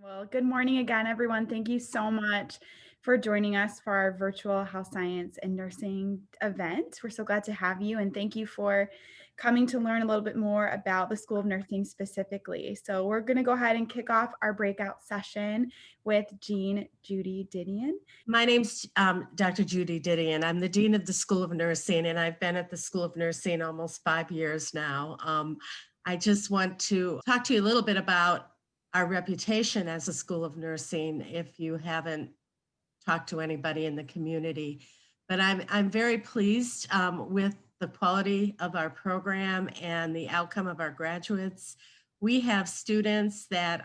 Well, good morning again, everyone. Thank you so much for joining us for our virtual health science and nursing event. We're so glad to have you, and thank you for coming to learn a little bit more about the School of Nursing specifically. So we're going to go ahead and kick off our breakout session with Jean Judy Didion. My name's Dr. Judy Didion. I'm the Dean of the School of Nursing, and I've been at the School of Nursing almost 5 years now. I just want to talk to you a little bit about our reputation as a School of Nursing if you haven't talked to anybody in the community. But I'm very pleased with the quality of our program and the outcome of our graduates. We have students that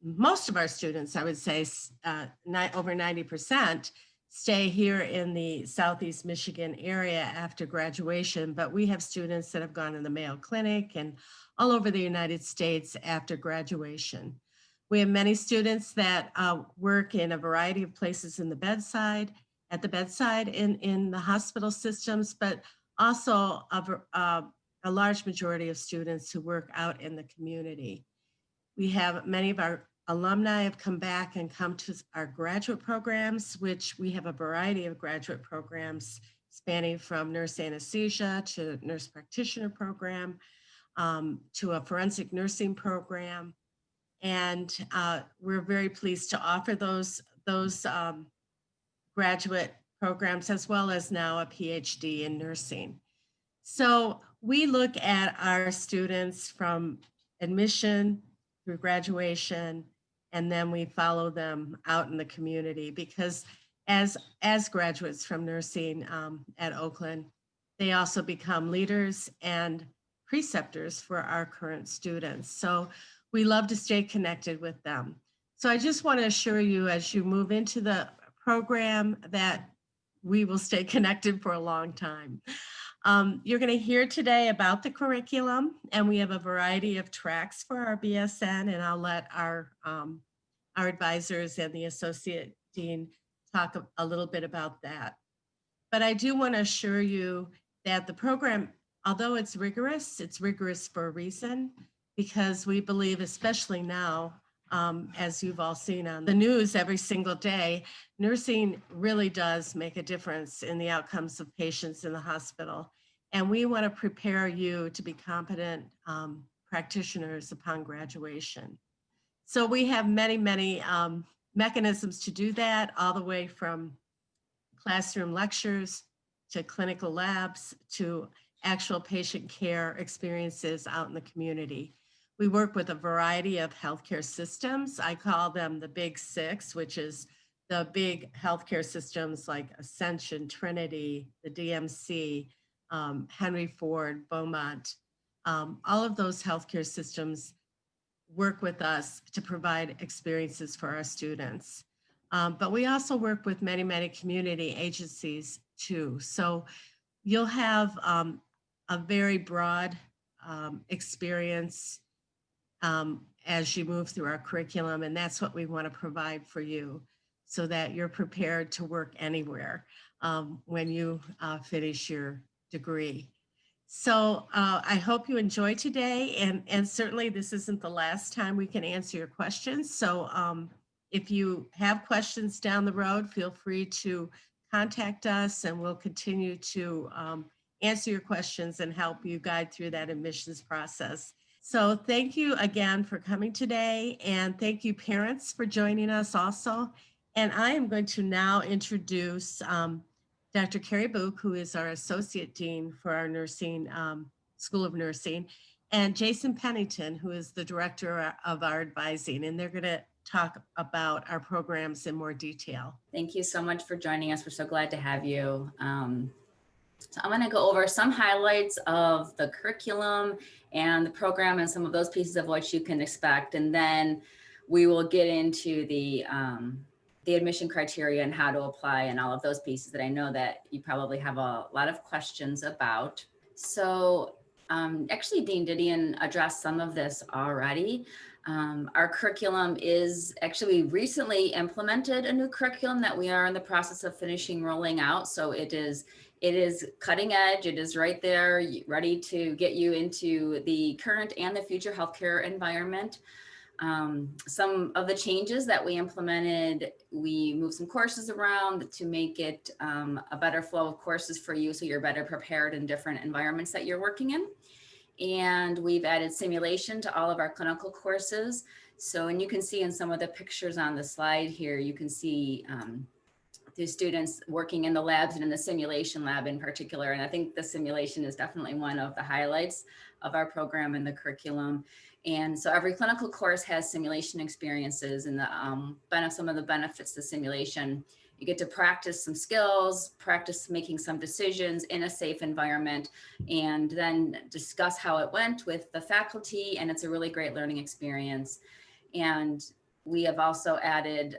most of our students, I would say over 90%, stay here in the Southeast Michigan area after graduation, but we have students that have gone to the Mayo Clinic and all over the United States after graduation. We have many students that work in a variety of places at the bedside, in the hospital systems, but also a large majority of students who work out in the community. We have many of our alumni have come back and come to our graduate programs, which we have a variety of graduate programs spanning from nurse anesthesia to nurse practitioner program, to a forensic nursing program. And we're very pleased to offer those graduate programs, as well as now a PhD in nursing. So we look at our students from admission through graduation, and then we follow them out in the community, because as graduates from nursing at Oakland, they also become leaders and preceptors for our current students. So we love to stay connected with them. So I just want to assure you, as you move into the program, that we will stay connected for a long time. You're going to hear today about the curriculum, and we have a variety of tracks for our BSN, and I'll let our advisors and the associate dean talk a little bit about that. But I do want to assure you that the program, although it's rigorous for a reason, because we believe, especially now, as you've all seen on the news every single day, nursing really does make a difference in the outcomes of patients in the hospital. And we want to prepare you to be competent practitioners upon graduation. So we have many mechanisms to do that, all the way from classroom lectures to clinical labs to actual patient care experiences out in the community. We work with a variety of healthcare systems. I call them the big six, which is the big healthcare systems like Ascension, Trinity, the DMC, Henry Ford, Beaumont. All of those healthcare systems work with us to provide experiences for our students. But we also work with many community agencies too. So you'll have a very broad experience as you move through our curriculum, and that's what we want to provide for you, so that you're prepared to work anywhere when you finish your degree. So I hope you enjoy today, and certainly this isn't the last time we can answer your questions. So if you have questions down the road, feel free to contact us, and we'll continue to answer your questions and help you guide through that admissions process. So thank you again for coming today, and thank you parents for joining us also. And I am going to now introduce Dr. Carrie Book, who is our Associate Dean for our nursing School of Nursing, and Jason Pennington, who is the Director of our advising, and they're going to talk about our programs in more detail. Thank you so much for joining us. We're so glad to have you. So I'm going to go over some highlights of the curriculum and the program and some of those pieces of what you can expect. And then we will get into the admission criteria and how to apply and all of those pieces that I know that you probably have a lot of questions about. So actually, Dean Didion addressed some of this already. Our curriculum is actually, we recently implemented a new curriculum that we are in the process of finishing rolling out. So it is cutting edge. It is right there, ready to get you into the current and the future healthcare environment. Some of the changes that we implemented, we moved some courses around to make it a better flow of courses for you so you're better prepared in different environments that you're working in. And we've added simulation to all of our clinical courses. So, and you can see in some of the pictures on the slide here, you can see the students working in the labs and in the simulation lab in particular. And I think the simulation is definitely one of the highlights of our program and the curriculum. And so every clinical course has simulation experiences, and some of the benefits of simulation. You get to practice some skills, practice making some decisions in a safe environment, and then discuss how it went with the faculty. And it's a really great learning experience. And we have also added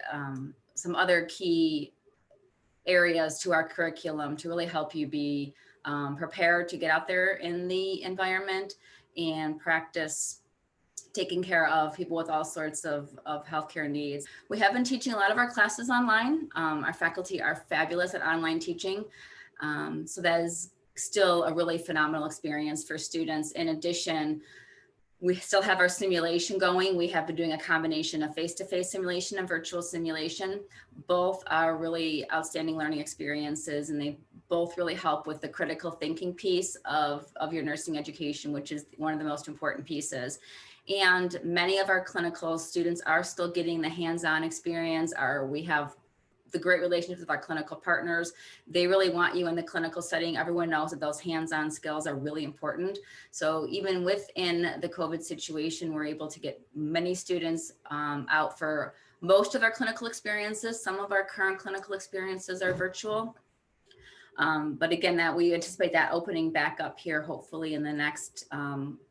some other key areas to our curriculum to really help you be prepared to get out there in the environment and practice taking care of people with all sorts of healthcare needs. We have been teaching a lot of our classes online. Our faculty are fabulous at online teaching. So that is still a really phenomenal experience for students. In addition, we still have our simulation going. We have been doing a combination of face-to-face simulation and virtual simulation. Both are really outstanding learning experiences, and they both really help with the critical thinking piece of your nursing education, which is one of the most important pieces. And many of our clinical students are still getting the hands-on experience. We have the great relationships with our clinical partners. They really want you in the clinical setting. Everyone knows that those hands-on skills are really important. So even within the COVID situation, we're able to get many students out for most of our clinical experiences. Some of our current clinical experiences are virtual. But again, we anticipate that opening back up here, hopefully in the next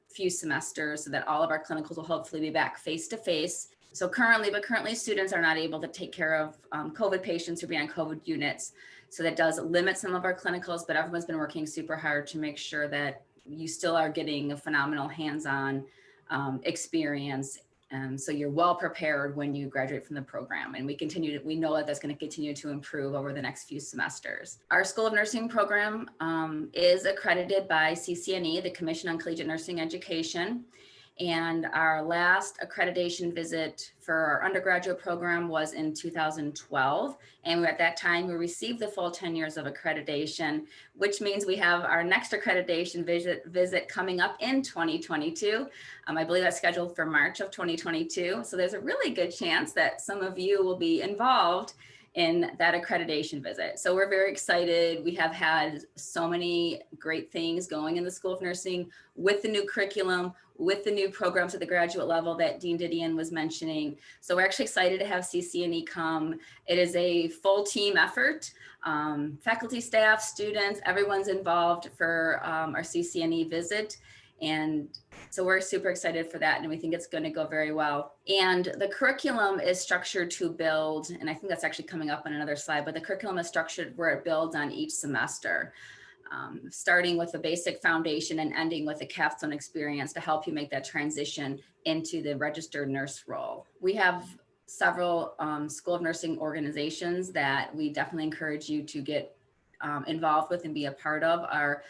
few semesters, so that all of our clinicals will hopefully be back face-to-face. So currently students are not able to take care of COVID patients or be on COVID units. So that does limit some of our clinicals, but everyone's been working super hard to make sure that you still are getting a phenomenal hands-on experience. So you're well prepared when you graduate from the program. And we know that that's going to continue to improve over the next few semesters. Our School of Nursing program is accredited by CCNE, the Commission on Collegiate Nursing Education. And our last accreditation visit for our undergraduate program was in 2012. And at that time, we received the full 10 years of accreditation, which means we have our next accreditation visit coming up in 2022. I believe that's scheduled for March of 2022. So there's a really good chance that some of you will be involved in that accreditation visit. So we're very excited. We have had so many great things going in the School of Nursing with the new curriculum, with the new programs at the graduate level that Dean Didion was mentioning. So we're actually excited to have CCNE come. It is a full team effort. Faculty, staff, students, everyone's involved for our CCNE visit. And so we're super excited for that, and we think it's going to go very well. And the curriculum is structured to build, and I think that's actually coming up on another slide, but the curriculum is structured where it builds on each semester, starting with a basic foundation and ending with a capstone experience to help you make that transition into the registered nurse role. We have several School of Nursing organizations that we definitely encourage you to get involved with and be a part of. Our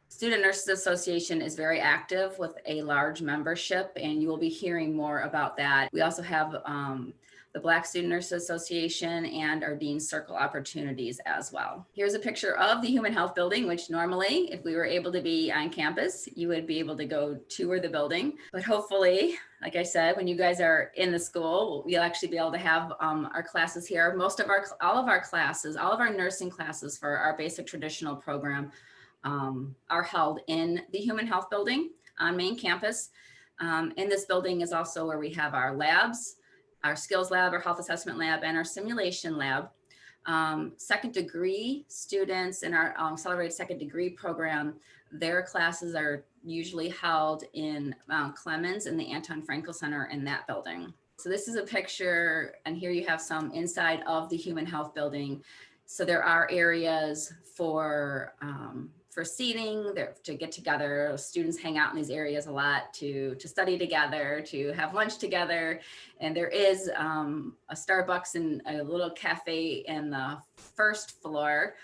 Student Nurses Association is very active with a large membership, and you will be hearing more about that. We also have the Black Student Nurses Association and our Dean's Circle opportunities as well. Here's a picture of the Human Health Building, which normally, if we were able to be on campus, you would be able to go tour the building. But hopefully, like I said, when you guys are in the school, we'll actually be able to have our classes here. All of our nursing classes for our basic traditional program are held in the Human Health Building on main campus. In this building is also where we have our labs, our skills lab, our health assessment lab, and our simulation lab. Second degree students in our accelerated second degree program, their classes are usually held in Mount Clemens in the Anton Frankel Center in that building. So this is a picture, and here you have some inside of the Human Health Building. So there are areas for seating, to get together. Students hang out in these areas a lot to study together, to have lunch together. And there is a Starbucks and a little cafe in the first floor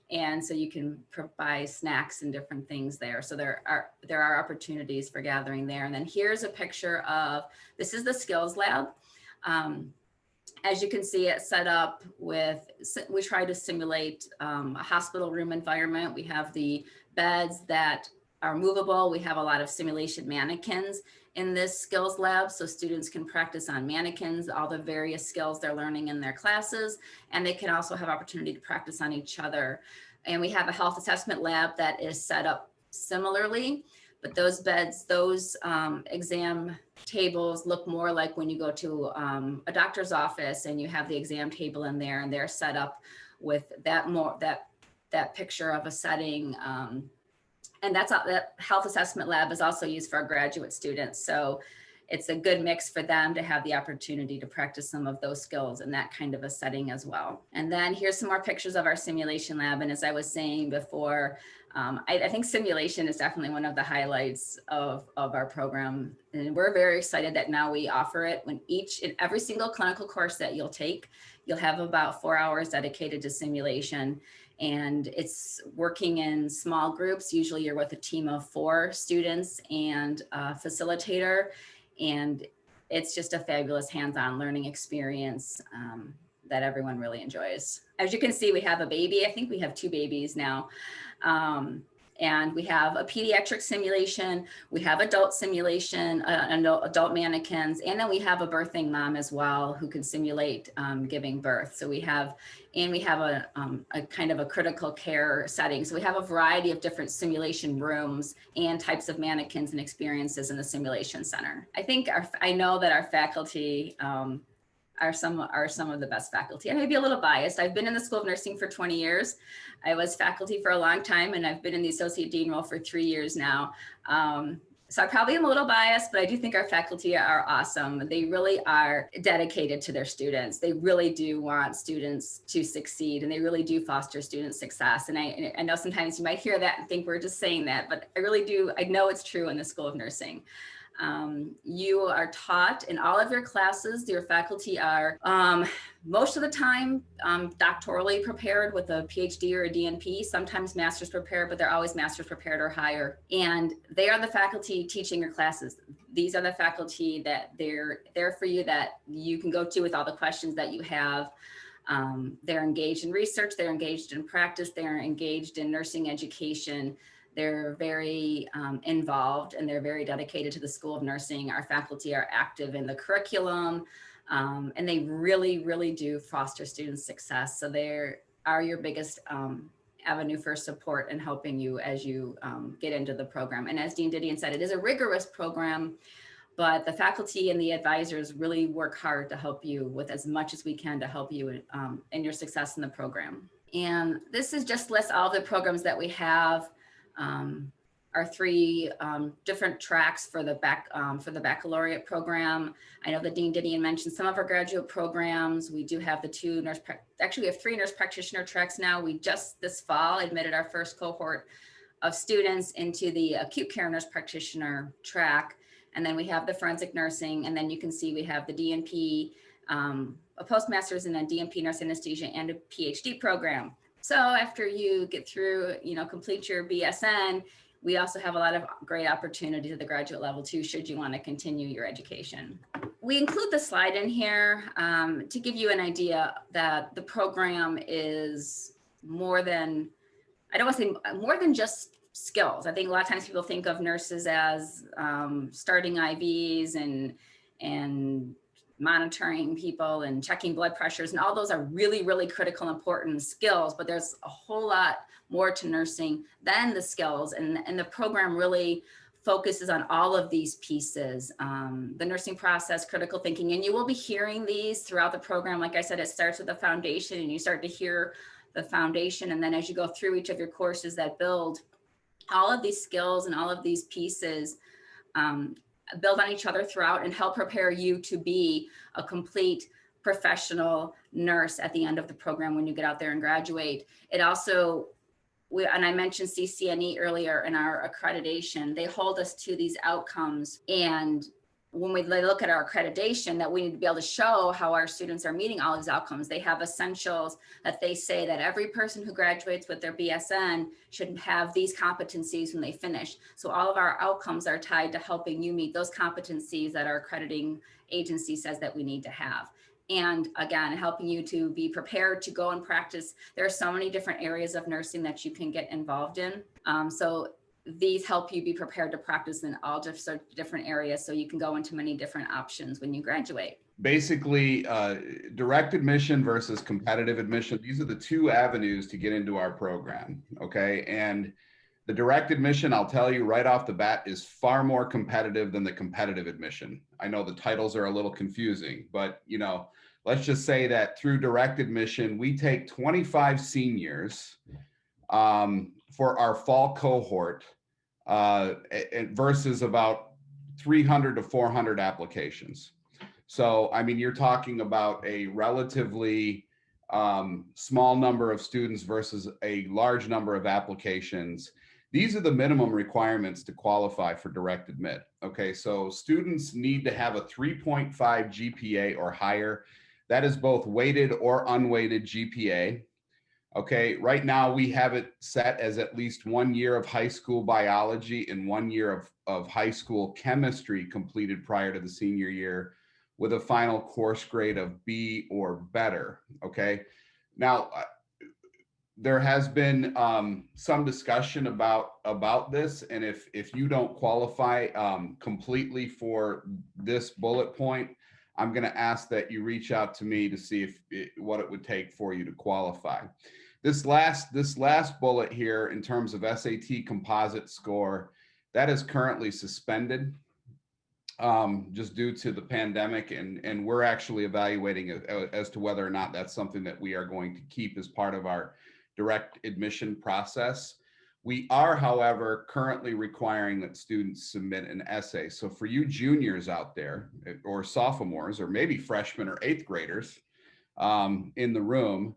And so you can provide snacks and different things there. So there are opportunities for gathering there. And then here's a picture of, this is the skills lab. As you can see, it's set up with, we try to simulate a hospital room environment. We have the beds that are movable. We have a lot of simulation mannequins in this skills lab, so students can practice on mannequins, all the various skills they're learning in their classes, and they can also have opportunity to practice on each other. And we have a health assessment lab that is set up similarly, but those beds, those exam tables look more like when you go to a doctor's office and you have the exam table in there, and they're set up with that picture of a setting. And that health assessment lab is also used for our graduate students. So it's a good mix for them to have the opportunity to practice some of those skills in that kind of a setting as well. And then here's some more pictures of our simulation lab. And as I was saying before, I think simulation is definitely one of the highlights of our program. And we're very excited that now we offer it when in every single clinical course that you'll take, you'll have about 4 hours dedicated to simulation. And it's working in small groups. Usually you're with a team of 4 students and a facilitator. And it's just a fabulous hands-on learning experience that everyone really enjoys. As you can see, we have a baby. I think we have 2 babies now. And we have a pediatric simulation, we have adult simulation, adult mannequins, and then we have a birthing mom as well who can simulate giving birth. So we have a kind of a critical care setting. So we have a variety of different simulation rooms and types of mannequins and experiences in the simulation center. I know that our faculty are some of the best faculty. I may be a little biased. I've been in the School of Nursing for 20 years. I was faculty for a long time, and I've been in the Associate Dean role for 3 years now. So I probably am a little biased, but I do think our faculty are awesome. They really are dedicated to their students. They really do want students to succeed, and they really do foster student success. And I know sometimes you might hear that and think we're just saying that, but I really do. I know it's true in the School of Nursing. You are taught in all of your classes. Your faculty are most of the time doctorally prepared with a PhD or a DNP, sometimes master's prepared, but they're always master's prepared or higher. And they are the faculty teaching your classes. These are the faculty that they're there for you, that you can go to with all the questions that you have. They're engaged in research, they're engaged in practice, they're engaged in nursing education. They're very involved, and they're very dedicated to the School of Nursing. Our faculty are active in the curriculum, and they really, really do foster student success. So they are your biggest avenue for support and helping you as you get into the program. And as Dean Didion said, it is a rigorous program, but the faculty and the advisors really work hard to help you with as much as we can to help you in your success in the program. And this is just lists all the programs that we have. Our 3 different tracks for the baccalaureate program. I know that Dean Didion mentioned some of our graduate programs. We do have we have 3 nurse practitioner tracks now. We just this fall admitted our first cohort of students into the acute care nurse practitioner track. And then we have the forensic nursing, and then you can see we have the DNP, a postmaster's in a DNP nurse anesthesia, and a PhD program. So after you get through, complete your BSN, we also have a lot of great opportunities at the graduate level too, should you want to continue your education. We include the slide in here to give you an idea that the program is more than just skills. I think a lot of times people think of nurses as starting IVs and monitoring people and checking blood pressures, and all those are really, really critical, important skills, but there's a whole lot more to nursing than the skills, and the program really focuses on all of these pieces, the nursing process, critical thinking, and you will be hearing these throughout the program. Like I said, it starts with the foundation, and you start to hear the foundation, and then as you go through each of your courses that build all of these skills and all of these pieces, build on each other throughout and help prepare you to be a complete professional nurse at the end of the program when you get out there and graduate. It also, and I mentioned CCNE earlier in our accreditation, they hold us to these outcomes, and when we look at our accreditation, that we need to be able to show how our students are meeting all these outcomes. They have essentials that they say that every person who graduates with their BSN should have these competencies when they finish. So all of our outcomes are tied to helping you meet those competencies that our accrediting agency says that we need to have. And again, helping you to be prepared to go and practice. There are so many different areas of nursing that you can get involved in. So these help you be prepared to practice in all different areas, so you can go into many different options when you graduate. Basically, direct admission versus competitive admission. These are the two avenues to get into our program, okay? And the direct admission, I'll tell you right off the bat, is far more competitive than the competitive admission. I know the titles are a little confusing, but you know, let's just say that through direct admission, we take 25 seniors for our fall cohort versus about 300 to 400 applications. So, I mean, you're talking about a relatively small number of students versus a large number of applications. These are the minimum requirements to qualify for direct admit. Okay, so students need to have a 3.5 GPA or higher. That is both weighted or unweighted GPA. Okay, right now we have it set as at least 1 year of high school biology and 1 year of high school chemistry completed prior to the senior year with a final course grade of B or better. Okay, now there has been some discussion about this, and if you don't qualify completely for this bullet point, I'm going to ask that you reach out to me to see what it would take for you to qualify. This last bullet here, in terms of SAT composite score, that is currently suspended just due to the pandemic, and we're actually evaluating as to whether or not that's something that we are going to keep as part of our direct admission process. We are, however, currently requiring that students submit an essay. So for you juniors out there, or sophomores, or maybe freshmen or eighth graders in the room,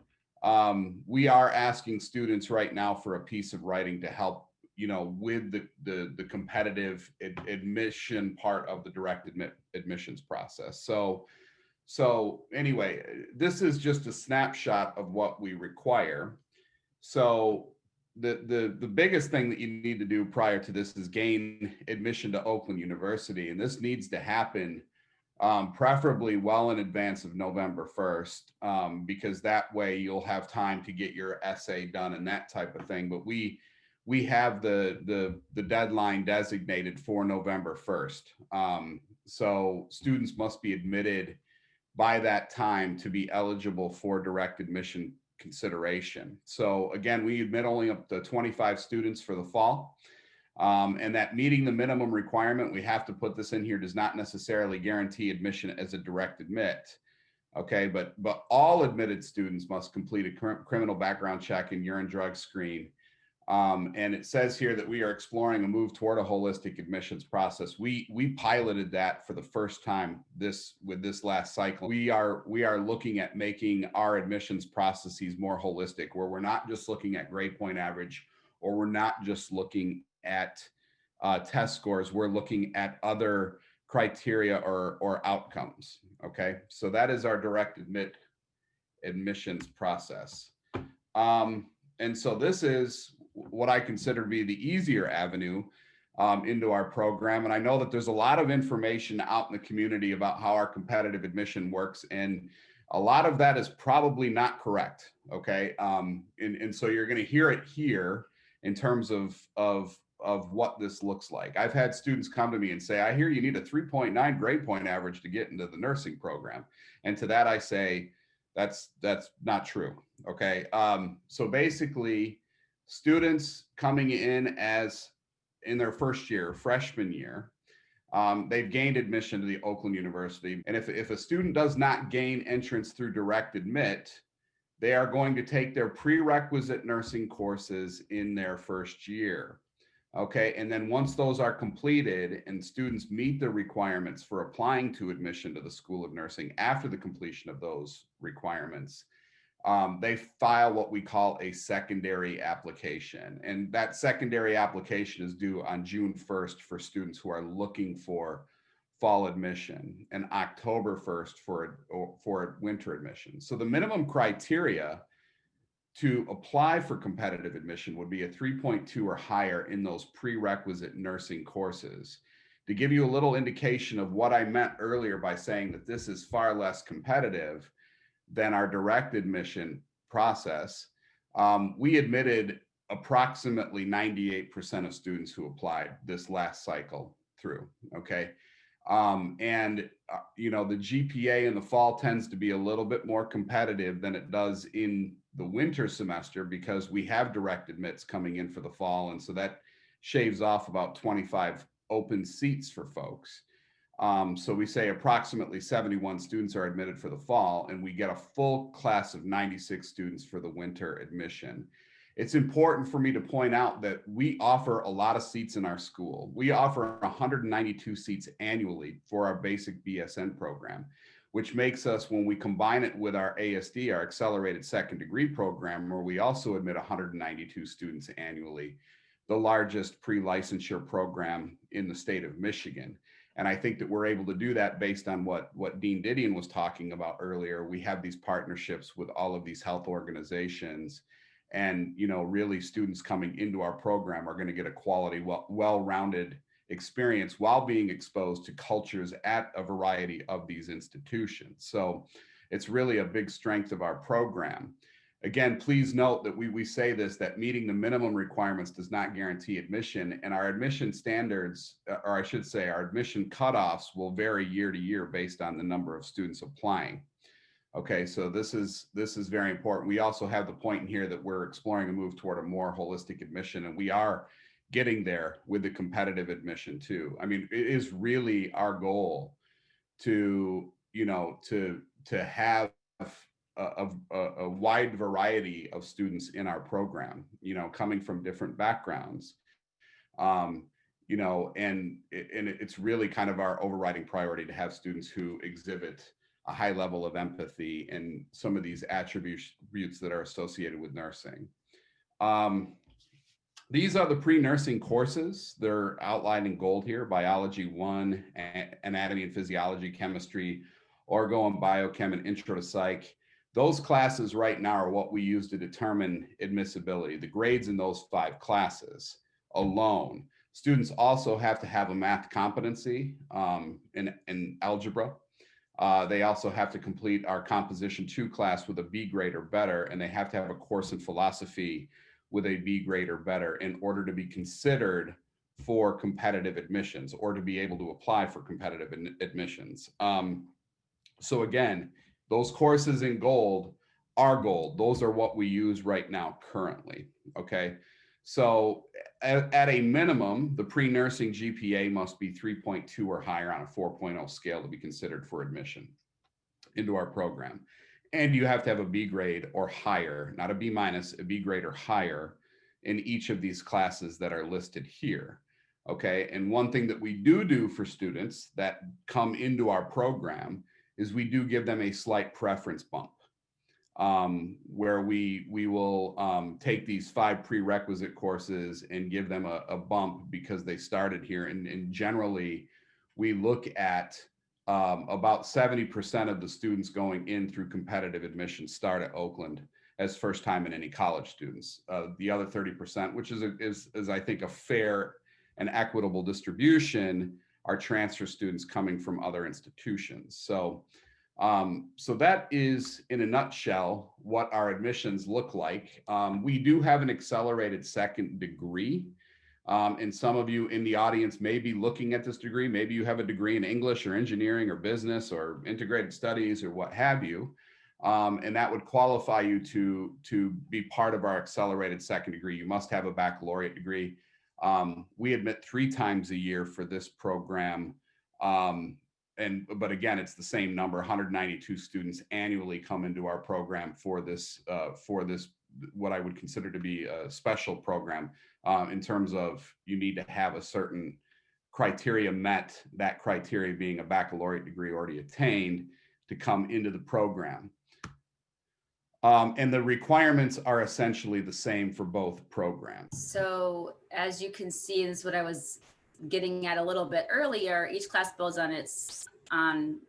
we are asking students right now for a piece of writing to help, you know, with the competitive admission part of the direct admissions process. So anyway, this is just a snapshot of what we require. So the biggest thing that you need to do prior to this is gain admission to Oakland University, and this needs to happen preferably well in advance of November 1st, because that way you'll have time to get your essay done and that type of thing. But we have the deadline designated for November 1st. So students must be admitted by that time to be eligible for direct admission consideration. So again, we admit only up to 25 students for the fall. And that meeting the minimum requirement, we have to put this in here, does not necessarily guarantee admission as a direct admit. Okay, but all admitted students must complete a criminal background check and urine drug screen. And it says here that we are exploring a move toward a holistic admissions process. We piloted that for the first time with this last cycle. We are looking at making our admissions processes more holistic, where we're not just looking at grade point average, or we're not just looking at test scores. We're looking at other criteria or outcomes. Okay, so that is our direct admissions process. And so this is what I consider to be the easier avenue into our program. And I know that there's a lot of information out in the community about how our competitive admission works, and a lot of that is probably not correct. Okay, and so you're going to hear it here in terms of what this looks like. I've had students come to me and say, I hear you need a 3.9 grade point average to get into the nursing program. And to that I say, that's not true. Okay, so basically, students coming in as in their first year, freshman year, they've gained admission to the Oakland University. And if a student does not gain entrance through direct admit, they are going to take their prerequisite nursing courses in their first year. Okay, and then once those are completed and students meet the requirements for applying to admission to the School of Nursing after the completion of those requirements, they file what we call a secondary application. And that secondary application is due on June 1st for students who are looking for fall admission and October 1st for winter admission. So the minimum criteria to apply for competitive admission would be a 3.2 or higher in those prerequisite nursing courses. To give you a little indication of what I meant earlier by saying that this is far less competitive than our direct admission process, we admitted approximately 98% of students who applied this last cycle through, okay? You know, the GPA in the fall tends to be a little bit more competitive than it does in the winter semester because we have direct admits coming in for the fall. And so that shaves off about 25 open seats for folks. So we say approximately 71 students are admitted for the fall, and we get a full class of 96 students for the winter admission. It's important for me to point out that we offer a lot of seats in our school. We offer 192 seats annually for our Basic-BSN program, which makes us, when we combine it with our ASD, our accelerated second degree program, where we also admit 192 students annually, the largest pre-licensure program in the state of Michigan. And I think that we're able to do that based on what Dean Didion was talking about earlier. We have these partnerships with all of these health organizations, and, you know, really students coming into our program are going to get a quality, well-rounded experience while being exposed to cultures at a variety of these institutions. So it's really a big strength of our program. Again, please note that we say this, that meeting the minimum requirements does not guarantee admission, and our admission standards, or I should say our admission cutoffs, will vary year to year based on the number of students applying. Okay, so this is very important. We also have the point in here that we're exploring a move toward a more holistic admission, and we are getting there with the competitive admission too. I mean, it is really our goal to, you know, to have a wide variety of students in our program, you know, coming from different backgrounds, you know, and it's really kind of our overriding priority to have students who exhibit a high level of empathy and some of these attributes that are associated with nursing. These are the pre-nursing courses. They're outlined in gold here: Biology 1, Anatomy and Physiology, Chemistry, Orgo and Biochem, and Intro to Psych. Those classes right now are what we use to determine admissibility, the grades in those 5 classes alone. Students also have to have a math competency in algebra. They also have to complete our Composition 2 class with a B grade or better, and they have to have a course in philosophy with a B grade or better in order to be considered for competitive admissions or to be able to apply for competitive admissions. So again, those courses in gold are gold. Those are what we use right now currently, okay? So at a minimum, the pre-nursing GPA must be 3.2 or higher on a 4.0 scale to be considered for admission into our program. And you have to have a B grade or higher, not a B minus, a B grade or higher in each of these classes that are listed here, okay? And one thing that we do for students that come into our program is we do give them a slight preference bump, where we will take these 5 prerequisite courses and give them a bump because they started here. And generally, we look at about 70% of the students going in through competitive admission start at Oakland as first time in any college students. The other 30%, which is I think a fair and equitable distribution, are transfer students coming from other institutions. So that is, in a nutshell, what our admissions look like. We do have an accelerated second degree. And some of you in the audience may be looking at this degree. Maybe you have a degree in English or engineering or business or integrated studies or what have you. And that would qualify you to be part of our accelerated second degree. You must have a baccalaureate degree. We admit 3 times a year for this program. But again, it's the same number. 192 students annually come into our program for this what I would consider to be a special program, in terms of you need to have a certain criteria met, that criteria being a baccalaureate degree already attained, to come into the program. And the requirements are essentially the same for both programs. So as you can see, this is what I was getting at a little bit earlier, each class builds on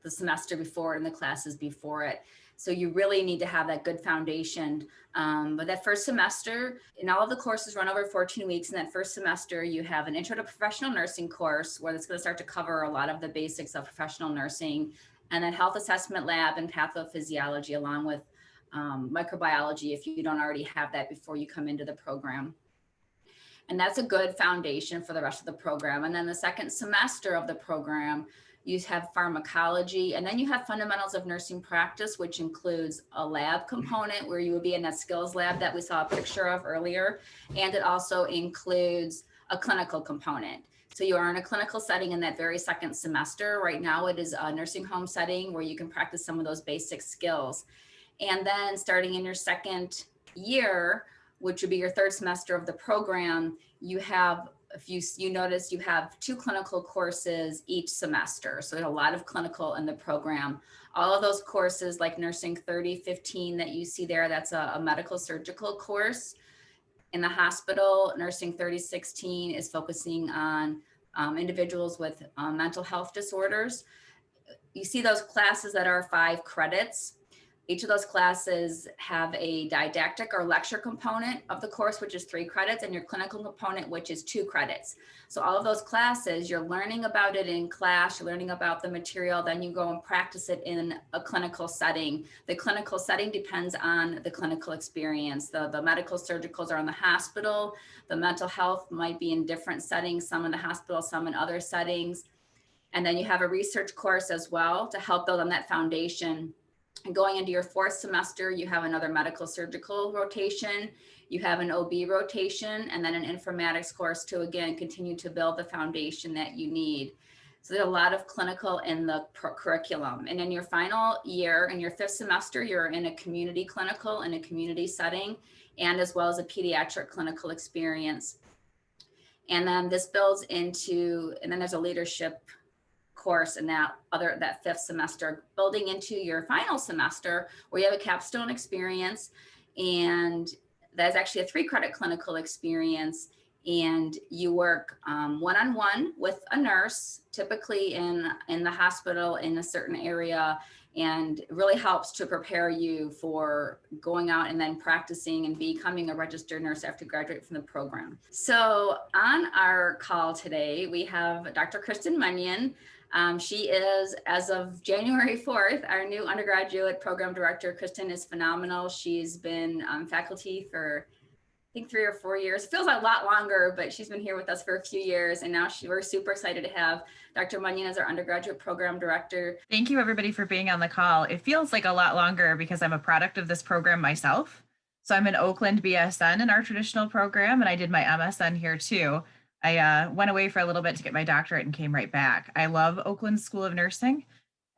the semester before and the classes before it. So you really need to have that good foundation. But that first semester, and all of the courses run over 14 weeks. In that first semester, you have an intro to professional nursing course where it's going to start to cover a lot of the basics of professional nursing, and then health assessment lab and pathophysiology, along with microbiology if you don't already have that before you come into the program. And that's a good foundation for the rest of the program. And then the second semester of the program, you have pharmacology, and then you have fundamentals of nursing practice, which includes a lab component where you will be in that skills lab that we saw a picture of earlier. And it also includes a clinical component. So you are in a clinical setting in that very second semester. Right now it is a nursing home setting where you can practice some of those basic skills. And then starting in your second year, which would be your third semester of the program, you have, if you notice, you have 2 clinical courses each semester. So there's a lot of clinical in the program. All of those courses, like Nursing 3015 that you see there, that's a medical surgical course. In the hospital, Nursing 3016 is focusing on individuals with mental health disorders. You see those classes that are 5 credits. Each of those classes have a didactic or lecture component of the course, which is 3 credits, and your clinical component, which is 2 credits. So all of those classes, you're learning about it in class, you're learning about the material, then you go and practice it in a clinical setting. The clinical setting depends on the clinical experience. The medical surgicals are in the hospital. The mental health might be in different settings, some in the hospital, some in other settings. And then you have a research course as well to help build on that foundation. And going into your 4th semester, you have another medical surgical rotation, you have an OB rotation, and then an informatics course to, again, continue to build the foundation that you need. So there's a lot of clinical in the curriculum. And in your final year, in your 5th semester, you're in a community clinical in a community setting, and as well as a pediatric clinical experience. And then this builds into, and then there's a leadership course in that 5th semester, building into your final semester where you have a capstone experience, and that's actually a 3-credit clinical experience, and you work one-on-one with a nurse, typically in the hospital in a certain area, and it really helps to prepare you for going out and then practicing and becoming a registered nurse after graduating from the program. So on our call today, we have Dr. Kristen Munyon. She is, as of January 4th, our new undergraduate program director. Kristen is phenomenal. She's been faculty for, I think, 3 or 4 years. It feels a lot longer, but she's been here with us for a few years. And now we're super excited to have Dr. Munyon as our undergraduate program director. Thank you, everybody, for being on the call. It feels like a lot longer because I'm a product of this program myself. So I'm an Oakland BSN in our traditional program, and I did my MSN here too. I went away for a little bit to get my doctorate and came right back. I love Oakland School of Nursing,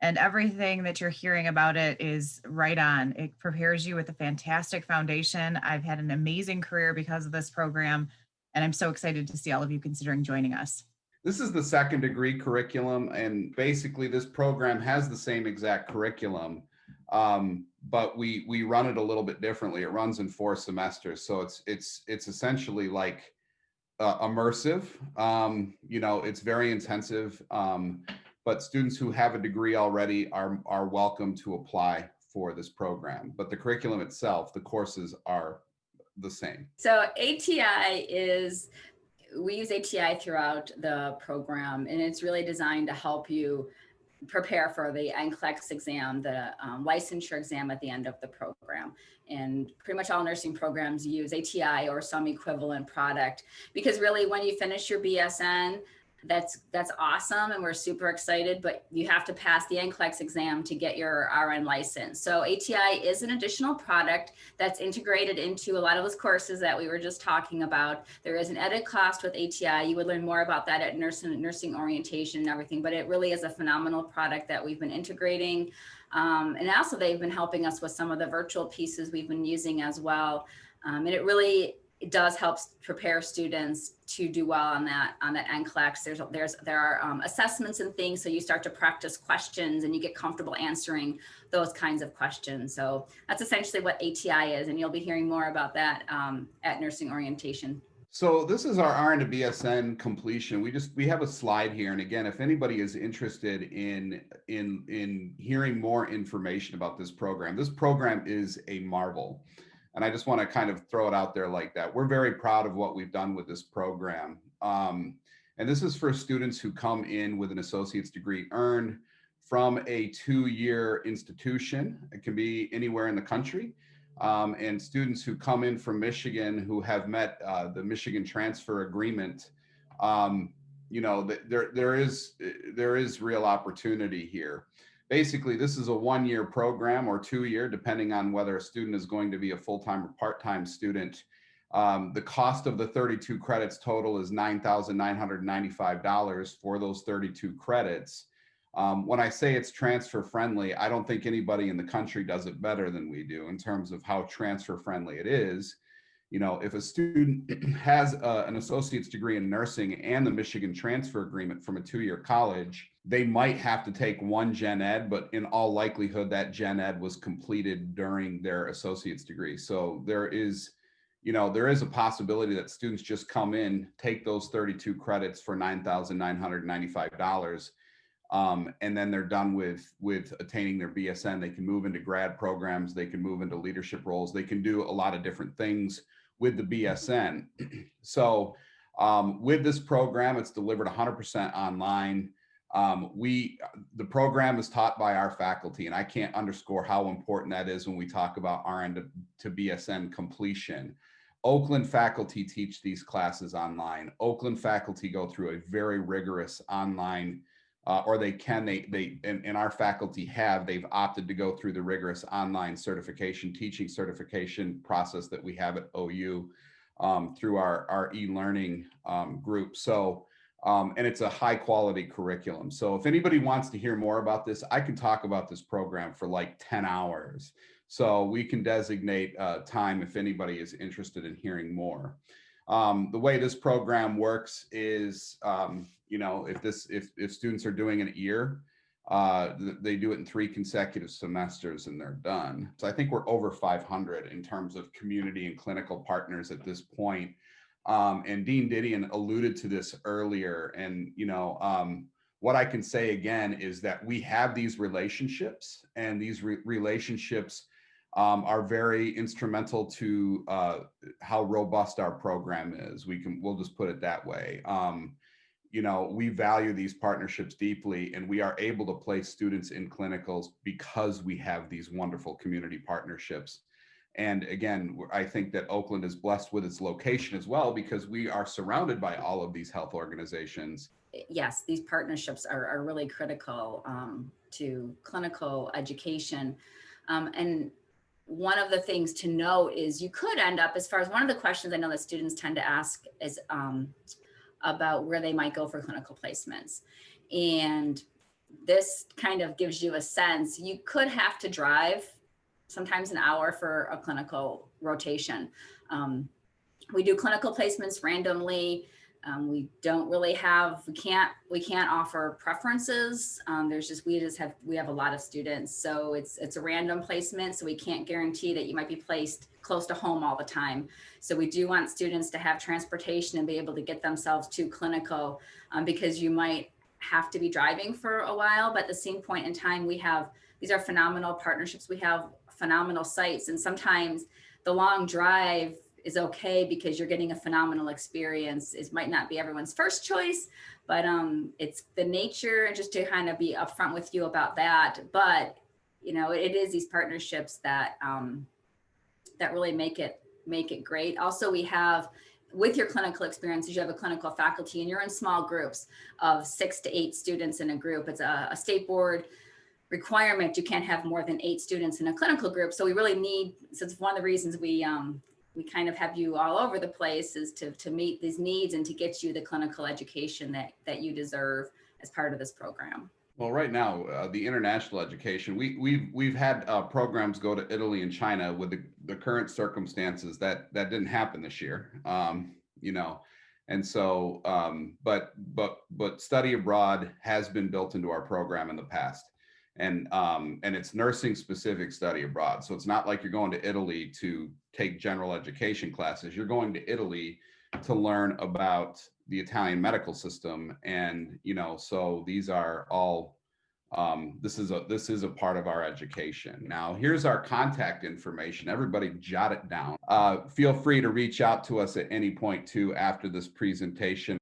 and everything that you're hearing about it is right on. It prepares you with a fantastic foundation. I've had an amazing career because of this program, and I'm so excited to see all of you considering joining us. This is the 2nd degree curriculum, and basically this program has the same exact curriculum, but we run it a little bit differently. It runs in 4 semesters, so it's essentially like immersive. It's very intensive, but students who have a degree already are welcome to apply for this program. But the curriculum itself, the courses are the same. So we use ATI throughout the program, and it's really designed to help you prepare for the NCLEX exam, the licensure exam at the end of the program. And pretty much all nursing programs use ATI or some equivalent product, because really when you finish your BSN, that's awesome, and we're super excited, but you have to pass the NCLEX exam to get your RN license. So ATI is an additional product that's integrated into a lot of those courses that we were just talking about. There is an added cost with ATI. You would learn more about that at nursing orientation and everything, but it really is a phenomenal product that we've been integrating. And also they've been helping us with some of the virtual pieces we've been using as well. And it does help prepare students to do well on that NCLEX. There are assessments and things, so you start to practice questions and you get comfortable answering those kinds of questions. So that's essentially what ATI is, and you'll be hearing more about that at nursing orientation. So this is our RN to BSN completion. We have a slide here, and again, if anybody is interested in hearing more information about this program is a marvel, and I just want to kind of throw it out there like that. We're very proud of what we've done with this program, and this is for students who come in with an associate's degree earned from a 2-year institution. It can be anywhere in the country. And students who come in from Michigan who have met the Michigan transfer agreement, there is real opportunity here. Basically, this is a 1-year program or 2-year, depending on whether a student is going to be a full-time or part-time student. The cost of the 32 credits total is $9,995 for those 32 credits. When I say it's transfer friendly, I don't think anybody in the country does it better than we do in terms of how transfer friendly it is. If a student has an associate's degree in nursing and the Michigan transfer agreement from a 2-year college, they might have to take one gen ed, but in all likelihood, that gen ed was completed during their associate's degree. So there is a possibility that students just come in, take those 32 credits for $9,995. And then they're done with attaining their BSN. They can move into grad programs. They can move into leadership roles. They can do a lot of different things with the BSN. So with this program, it's delivered 100% online. The program is taught by our faculty, and I can't underscore how important that is when we talk about RN to BSN completion. Oakland faculty teach these classes online. Oakland faculty go through a very rigorous online or and our faculty they've opted to go through the rigorous online teaching certification process that we have at OU through our e-learning group. So, and it's a high quality curriculum. So if anybody wants to hear more about this, I can talk about this program for like 10 hours. So we can designate time if anybody is interested in hearing more. The way this program works is, if students are doing it a year, they do it in 3 consecutive semesters and they're done. So I think we're over 500 in terms of community and clinical partners at this point. And Dean Didion alluded to this earlier. And, what I can say again is that we have these relationships, and these relationships are very instrumental to how robust our program is. We'll just put it that way. We value these partnerships deeply, and we are able to place students in clinicals because we have these wonderful community partnerships. And again, I think that Oakland is blessed with its location as well, because we are surrounded by all of these health organizations. Yes, these partnerships are really critical to clinical education. And one of the things to know is you could end up, as far as one of the questions I know that students tend to ask is about where they might go for clinical placements. And this kind of gives you a sense. You could have to drive sometimes an hour for a clinical rotation. We do clinical placements randomly. We don't really we can't offer preferences. We have a lot of students, so it's a random placement. So we can't guarantee that you might be placed close to home all the time. So we do want students to have transportation and be able to get themselves to clinical, because you might have to be driving for a while, but at the same point in time, these are phenomenal partnerships. We have phenomenal sites, and sometimes the long drive is okay because you're getting a phenomenal experience. It might not be everyone's first choice, but it's the nature, and just to kind of be upfront with you about that. But it is these partnerships that really make it great. Also, we have, with your clinical experiences, you have a clinical faculty, and you're in small groups of 6 to 8 students in a group. It's a state board requirement. You can't have more than 8 students in a clinical group. So we really so it's one of the reasons we kind of have you all over the place, is to meet these needs and to get you the clinical education that you deserve as part of this program. Well, right now, the international education, we've had programs go to Italy and China. With the current circumstances, that didn't happen this year, and so, but study abroad has been built into our program in the past. And it's nursing specific study abroad. So it's not like you're going to Italy to take general education classes. You're going to Italy to learn about the Italian medical system. And, you know, so these are all, this is a part of our education. Now, here's our contact information. Everybody jot it down. Feel free to reach out to us at any point too after this presentation.